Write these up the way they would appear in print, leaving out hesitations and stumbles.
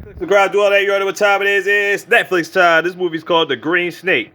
Subscribe, do all that. You already know what time it is. It's Netflix time. This movie's called The Green Snake.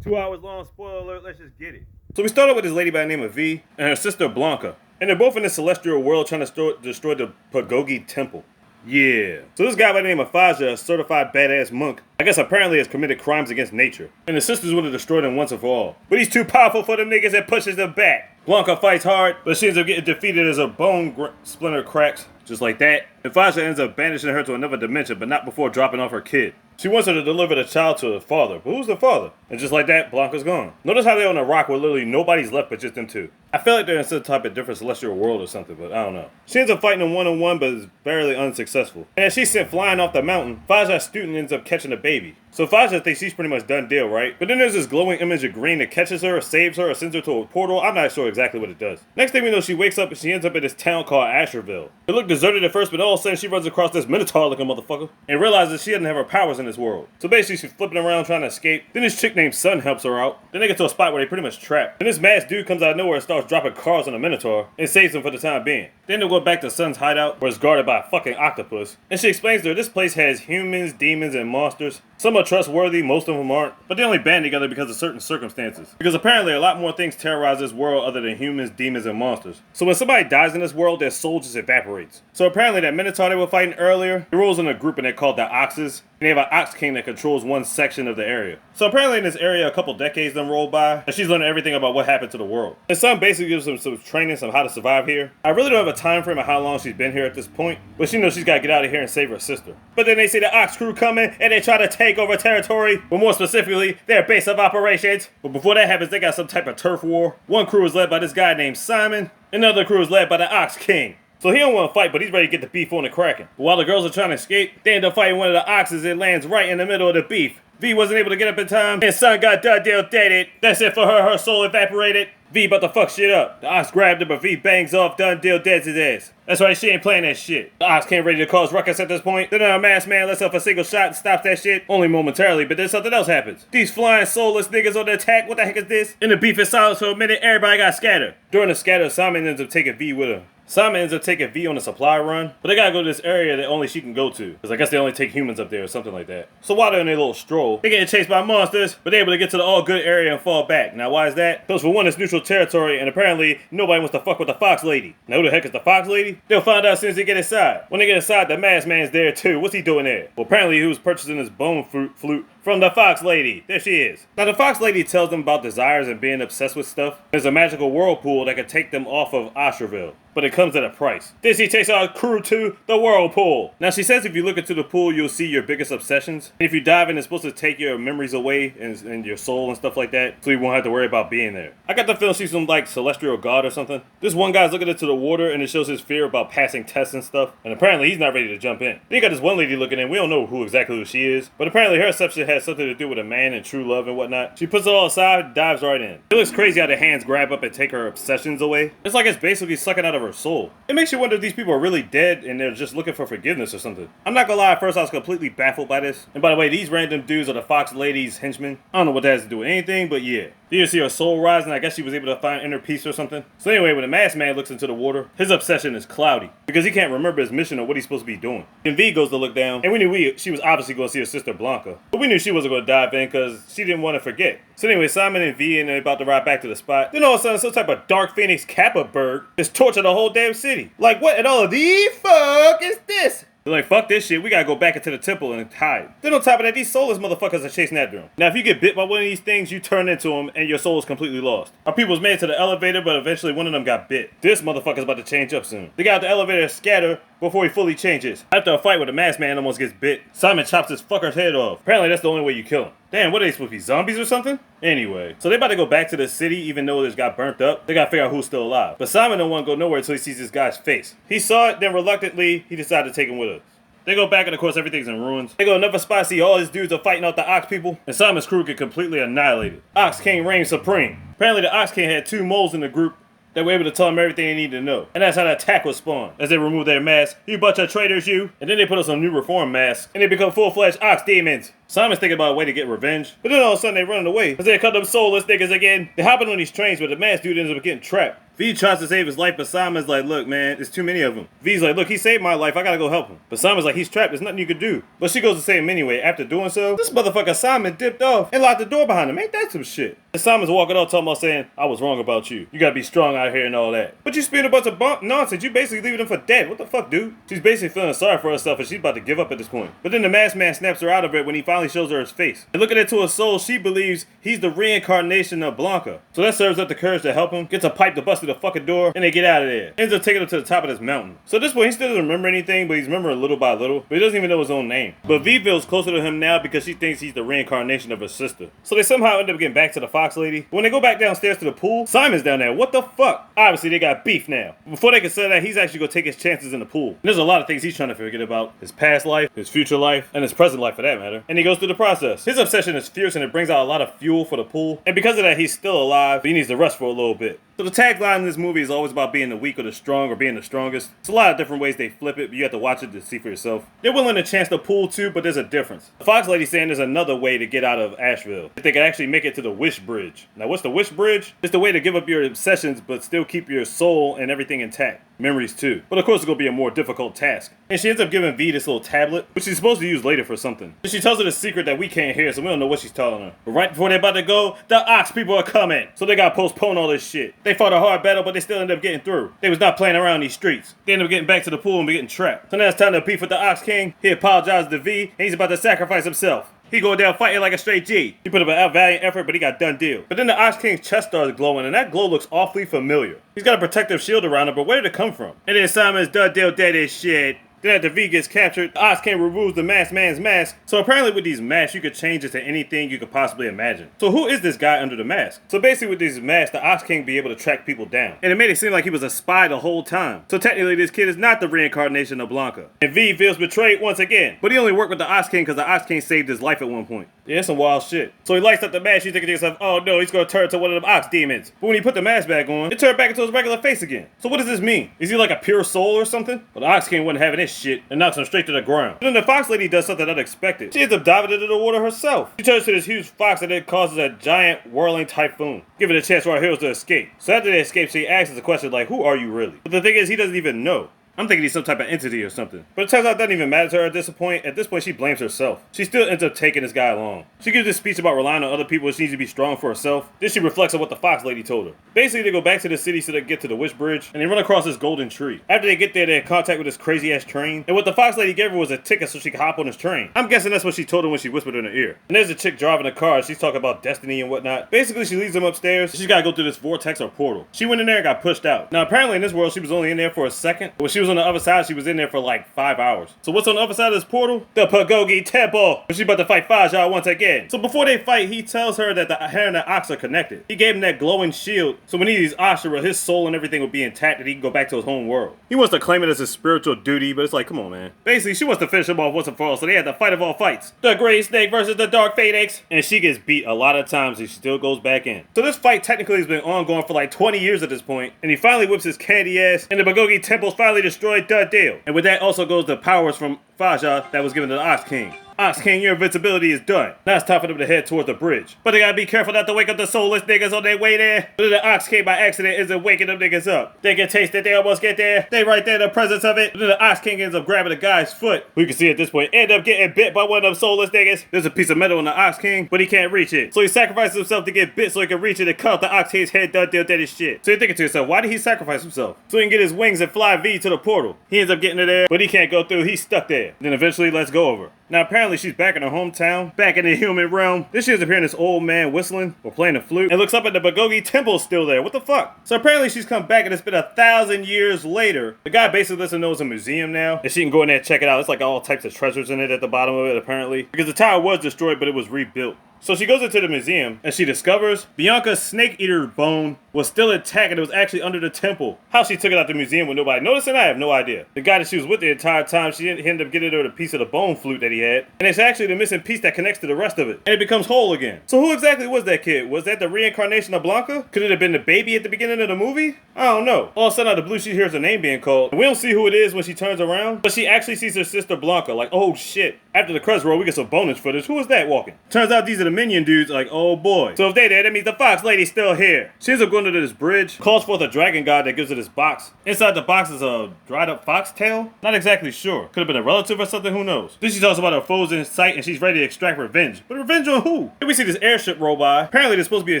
2 hours long. Spoiler alert. Let's just get it. So we started with this lady by the name of V and her sister Blanca. And they're both in the celestial world trying to destroy the Pagogi temple. Yeah. So this guy by the name of Fahai, a certified badass monk, I guess apparently has committed crimes against nature. And the sisters want to destroy them once and for all. But he's too powerful for them niggas and pushes them back. Blanca fights hard, but she ends up getting defeated as her bone splinter cracks. Just like that. And Fahai ends up banishing her to another dimension, but not before dropping off her kid. She wants her to deliver the child to her father, but who's the father? And just like that, Blanca's gone. Notice how they're on a rock where literally nobody's left but just them two. I feel like they're in some type of different celestial world or something, but I don't know. She ends up fighting them one-on-one, but is barely unsuccessful. And as she's sent flying off the mountain, Fahai's student ends up catching a baby. So Fahai thinks she's pretty much done deal, right? But then there's this glowing image of green that catches her, or saves her, or sends her to a portal. I'm not sure exactly what it does. Next thing we know, she wakes up and she ends up in this town called Asherville. It looked deserted at first, but all of a sudden she runs across this minotaur-looking motherfucker and realizes she doesn't have her powers in this world. So basically she's flipping around trying to escape. Then this chick named Sun helps her out. Then they get to a spot where they pretty much trapped. Then this masked dude comes out of nowhere and starts dropping cars on the minotaur and saves them for the time being. Then they'll go back to Sun's hideout where it's guarded by a fucking octopus. And she explains to her this place has humans, demons, and monsters. Some are trustworthy, most of them aren't, but they only band together because of certain circumstances. Because apparently a lot more things terrorize this world other than humans, demons, and monsters. So when somebody dies in this world, their soul just evaporates. So apparently that minotaur they were fighting earlier, it rolls in a group and they're called the Oxes. And they have an Ox King that controls one section of the area. So apparently in this area a couple decades done rolled by, and she's learning everything about what happened to the world. And Sun basically gives them some training on how to survive here. I really don't have a time frame of how long she's been here at this point, but she knows she's gotta get out of here and save her sister. But then they see the Ox crew coming and they try to take over territory, but more specifically, their base of operations. But before that happens, they got some type of turf war. One crew is led by this guy named Simon, another crew is led by the Ox King. So he don't want to fight, but he's ready to get the beef on the cracking. But while the girls are trying to escape, they end up fighting one of the oxes and lands right in the middle of the beef. V wasn't able to get up in time, and Sun got done deal deaded. That's it for her, her soul evaporated. V about to fuck shit up. The ox grabbed him, but V bangs off, done deal deads his ass. That's right, she ain't playing that shit. The ox can't ready to cause ruckus at this point. Then our masked man lets off a single shot and stops that shit. Only momentarily, but then something else happens. These flying soulless niggas on the attack, what the heck is this? And the beef is silent for a minute, everybody got scattered. During the scatter, Simon ends up taking V with her. Simon ends up taking V on a supply run, but they gotta go to this area that only she can go to, because I guess they only take humans up there or something like that. So while they're in their little stroll, they getting chased by monsters, but they're able to get to the all good area and fall back. Now why is that? Because for one, it's neutral territory, and apparently nobody wants to fuck with the Fox Lady. Now who the heck is the Fox Lady? They'll find out as soon as they get inside. When they get inside, the masked man's there too. What's he doing there? Well, apparently he was purchasing his bone flute from the Fox Lady. There she is. Now the Fox Lady tells them about desires and being obsessed with stuff. There's a magical whirlpool that can take them off of Asherville, but it comes at a price. Then she takes our crew to the whirlpool. Now she says if you look into the pool, you'll see your biggest obsessions. And if you dive in, it's supposed to take your memories away and your soul and stuff like that, so you won't have to worry about being there. I got the feeling she's some like celestial god or something. This one guy's looking into the water and it shows his fear about passing tests and stuff. And apparently he's not ready to jump in. Then you got this one lady looking in. We don't know exactly who she is, but apparently her obsession has something to do with a man and true love and whatnot. She puts it all aside, dives right in. It looks crazy how the hands grab up and take her obsessions away. It's like it's basically sucking out of her soul. It makes you wonder if these people are really dead and they're just looking for forgiveness or something. I'm not gonna lie, at first I was completely baffled by this. And by the way, these random dudes are the Fox Lady's henchmen. I don't know what that has to do with anything, but yeah. You see her soul rising, I guess she was able to find inner peace or something. So anyway, when the masked man looks into the water, his obsession is cloudy because he can't remember his mission or what he's supposed to be doing. Then V goes to look down, and we knew she was obviously going to see her sister Blanca. But we knew she wasn't going to dive in because she didn't want to forget. So anyway, Simon and V and they're about to ride back to the spot. Then all of a sudden, some type of Dark Phoenix Kappa bird just tortured the whole damn city. Like, what in all of the fuck is this? They're like, fuck this shit, we gotta go back into the temple and hide. Then on top of that, these soulless motherfuckers are chasing after him. Now if you get bit by one of these things, you turn into them and your soul is completely lost. Our people was made it to the elevator, but eventually one of them got bit. This motherfucker's about to change up soon. They got out the elevator and scatter before he fully changes. After a fight where the masked man almost gets bit, Simon chops this fucker's head off. Apparently that's the only way you kill him. Damn, what are they supposed to be, zombies or something? Anyway, so they about to go back to the city even though it got burnt up. They gotta figure out who's still alive. But Simon don't want to go nowhere until he sees this guy's face. He saw it, then reluctantly, he decided to take him with us. They go back and of course everything's in ruins. They go to another spot, see all these dudes are fighting out the Ox people, and Simon's crew get completely annihilated. Ox King reigns supreme. Apparently the Ox King had 2 moles in the group that were able to tell them everything they needed to know. And that's how the attack was spawned. As they remove their masks, you bunch of traitors, you. And then they put on some new reform masks, and they become full-fledged Ox demons. Simon's thinking about a way to get revenge, but then all of a sudden they running away, because they cut them soulless niggas again. They're hopping on these trains, but the masked dude ends up getting trapped. V tries to save his life, but Simon's like, look, man, there's too many of them. V's like, look, he saved my life, I gotta go help him. But Simon's like, he's trapped, there's nothing you can do. But she goes to save him anyway. After doing so, this motherfucker Simon dipped off and locked the door behind him. Ain't that some shit? And Simon's walking off talking about saying, I was wrong about you. You gotta be strong out here and all that. But you spewed a bunch of nonsense. You basically leaving him for dead. What the fuck, dude? She's basically feeling sorry for herself and she's about to give up at this point. But then the masked man snaps her out of it when he finally shows her his face. And looking into her soul, she believes he's the reincarnation of Blanca. So that serves up the courage to help him, gets a pipe to bust through the fucking door, and they get out of there. Ends up taking him to the top of this mountain. So at this point, he still doesn't remember anything, but he's remembering little by little. But he doesn't even know his own name. But V feels closer to him now because she thinks he's the reincarnation of her sister. So they somehow end up getting back to the Fox lady. But when they go back downstairs to the pool, Simon's down there. What the fuck? Obviously, they got beef now. Before they can say that, he's actually gonna take his chances in the pool. And there's a lot of things he's trying to forget about. His past life, his future life, and his present life for that matter. And he goes through the process. His obsession is fierce and it brings out a lot of fuel for the pool. And because of that, he's still alive, but he needs to rest for a little bit. So the tagline in this movie is always about being the weak or the strong or being the strongest. It's a lot of different ways they flip it, but you have to watch it to see for yourself. They're willing to chance the pool too, but there's a difference. The Fox lady's saying there's another way to get out of Asheville. If they can actually make it to the Wish Bridge. Now what's the Wish Bridge? It's the way to give up your obsessions, but still keep your soul and everything intact. Memories too. But of course it's going to be a more difficult task. And she ends up giving V this little tablet, which she's supposed to use later for something. And she tells her the secret that we can't hear, so we don't know what she's telling her. But right before they're about to go, the Ox people are coming. So they got to postpone all this shit. They fought a hard battle, but they still end up getting through. They was not playing around these streets. They end up getting back to the pool and be getting trapped. So now it's time to beef with the Ox King. He apologizes to V, and he's about to sacrifice himself. He going down fighting like a straight G. He put up a valiant effort, but he got done deal. But then the Ox King's chest starts glowing, and that glow looks awfully familiar. He's got a protective shield around him, but where did it come from? And then Simon's done deal dead as shit. Then after V gets captured, the Ox King removes the masked man's mask. So apparently with these masks, you could change it to anything you could possibly imagine. So who is this guy under the mask? So basically with these masks, the Ox King be able to track people down. And it made it seem like he was a spy the whole time. So technically this kid is not the reincarnation of Blanca. And V feels betrayed once again. But he only worked with the Ox King because the Ox King saved his life at one point. Yeah, it's some wild shit. So he lights up the mask, you thinking to yourself, oh no, he's gonna turn into one of them ox demons. But when he put the mask back on, it turned back into his regular face again. So what does this mean? Is he like a pure soul or something? Well, the Ox King wasn't having this shit and knocks him straight to the ground. But then the Fox lady does something unexpected. She ends up diving into the water herself. She turns to this huge fox and it causes a giant whirling typhoon, giving a chance for our heroes to escape. So after they escape, she asks us a question like, who are you really? But the thing is, he doesn't even know. I'm thinking he's some type of entity or something. But it turns out it doesn't even matter to her at this point. At this point, she blames herself. She still ends up taking this guy along. She gives this speech about relying on other people. She needs to be strong for herself. Then she reflects on what the Fox lady told her. Basically, they go back to the city so they can get to the Wish Bridge, and they run across this golden tree. After they get there, they're in contact with this crazy-ass train. And what the Fox lady gave her was a ticket so she could hop on this train. I'm guessing that's what she told her when she whispered in her ear. And there's a chick driving a car, and she's talking about destiny and whatnot. Basically, she leads them upstairs. She's got to go through this vortex or portal. She went in there and got pushed out. Now, apparently in this world, she was only in there for a second. But when she was on the other side, she was in there for like 5 hours. So what's on the other side of this portal? The Pagogi Temple. But she's about to fight Fahai once again. So before they fight, he tells her that the hair and the ox are connected. He gave him that glowing shield. So when he needs Ashura, his soul and everything will be intact and he can go back to his home world. He wants to claim it as his spiritual duty, but it's like, come on, man. Basically, she wants to finish him off once and for all, so they had the fight of all fights. The Grey Snake versus the Dark Phoenix. And she gets beat a lot of times and she still goes back in. So this fight technically has been ongoing for like 20 years at this point. And he finally whips his candy ass and the Pagogi Temple's finally destroyed. Done deal. And with that also goes the powers from Fahai that was given to the Ox King. Ox King, your invincibility is done. Now it's time for them to head towards the bridge. But they gotta be careful not to wake up the soulless niggas on their way there. But the Ox King by accident isn't waking them niggas up. They can taste it, they almost get there. They right there in the presence of it. But then the Ox King ends up grabbing the guy's foot, who you can see at this point end up getting bit by one of them soulless niggas. There's a piece of metal in the Ox King, but he can't reach it. So he sacrifices himself to get bit so he can reach it and cut off the Ox King's head. Done deal dead as shit. So you're thinking to yourself, why did he sacrifice himself? So he can get his wings and fly V to the portal. He ends up getting it there, but he can't go through. He's stuck there. Then eventually let's go over. Now apparently she's back in her hometown, back in the human realm. Then she ends up hearing this old man whistling or playing a flute and looks up at the Pagogi Temple still there. What the fuck? So apparently she's come back and it's been 1,000 years later. The guy basically lets her know it's a museum now and she can go in there and check it out. It's like all types of treasures in it at the bottom of it apparently. Because the tower was destroyed but it was rebuilt. So she goes into the museum and she discovers Bianca's snake eater bone was still intact and it was actually under the temple. How she took it out the museum with nobody noticing, I have no idea. The guy that she was with the entire time, she ended up getting her a piece of the bone flute that he had. And it's actually the missing piece that connects to the rest of it. And it becomes whole again. So who exactly was that kid? Was that the reincarnation of Blanca? Could it have been the baby at the beginning of the movie? I don't know. All of a sudden out of the blue she hears her name being called. And we don't see who it is when she turns around. But she actually sees her sister Blanca. Like, oh shit. After the credits roll, we get some bonus footage. Who is that walking? Turns out these are the minion dudes like, oh boy. So if they there, that means the fox lady's still here. She ends up going to this bridge, calls forth a dragon god that gives her this box. Inside the box is a dried up fox tail. Not exactly sure. Could have been a relative or something, who knows. Then she talks about her foes in sight and she's ready to extract revenge. But revenge on who? Then we see this airship roll by. Apparently there's supposed to be a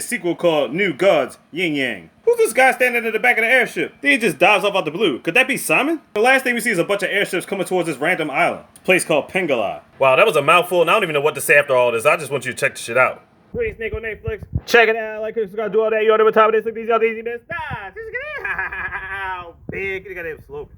sequel called New Gods, Yin Yang. Who's this guy standing in the back of the airship? Then he just dives off out the blue. Could that be Simon? The last thing we see is a bunch of airships coming towards this random island. This place called Pengalai. Wow, that was a mouthful, and I don't even know what to say after all this. I just want you to check the shit out. Green Snake on Netflix. Check it out. Like, gotta do all that. You already know what time it is. Look, these y'all easy best. Nah, big. You got that slogan.